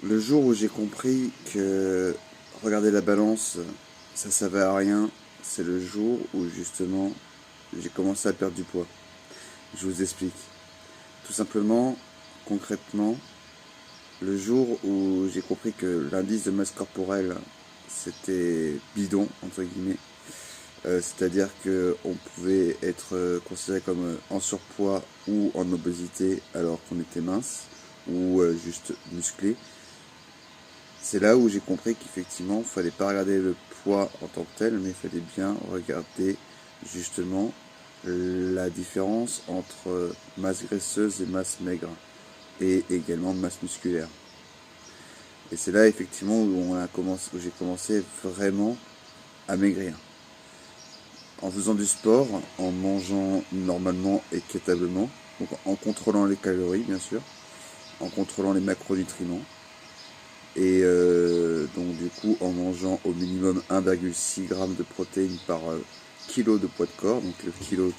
Le jour où j'ai compris que regarder la balance, ça servait à rien, c'est le jour où justement j'ai commencé à perdre du poids. Je vous explique. Tout simplement, concrètement, le jour où j'ai compris que l'indice de masse corporelle c'était bidon, entre guillemets, c'est-à-dire qu'on pouvait être considéré comme en surpoids ou en obésité alors qu'on était mince ou juste musclé. C'est là où j'ai compris qu'effectivement, il ne fallait pas regarder le poids en tant que tel, mais il fallait bien regarder justement la différence entre masse graisseuse et masse maigre, et également masse musculaire. Et c'est là effectivement où j'ai commencé vraiment à maigrir. En faisant du sport, en mangeant normalement et équitablement, donc en contrôlant les calories bien sûr, en contrôlant les macronutriments, et donc du coup en mangeant au minimum 1,6 g de protéines par kilo de poids de corps, donc le kilo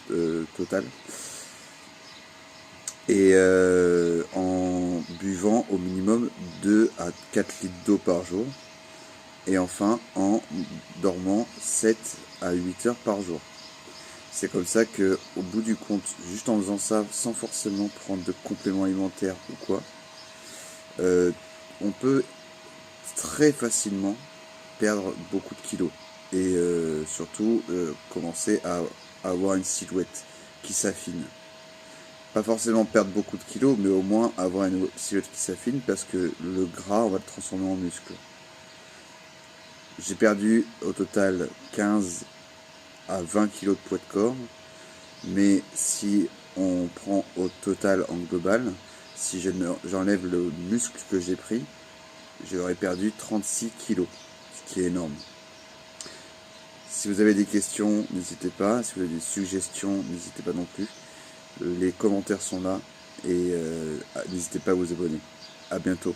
total, et en buvant au minimum 2 à 4 litres d'eau par jour, et enfin en dormant 7 à 8 heures par jour. C'est comme ça que, au bout du compte, juste en faisant ça, sans forcément prendre de compléments alimentaires ou quoi, on peut très facilement perdre beaucoup de kilos et surtout commencer à avoir une silhouette qui s'affine. Pas forcément perdre beaucoup de kilos, mais au moins avoir une silhouette qui s'affine parce que le gras, on va le transformer en muscle. J'ai perdu au total 15 à 20 kilos de poids de corps, mais si on prend au total en global, si j'enlève le muscle que j'ai pris, j'aurais perdu 36 kilos, ce qui est énorme. Si vous avez des questions, n'hésitez pas. Si vous avez des suggestions, n'hésitez pas non plus. Les commentaires sont là et n'hésitez pas à vous abonner. À bientôt.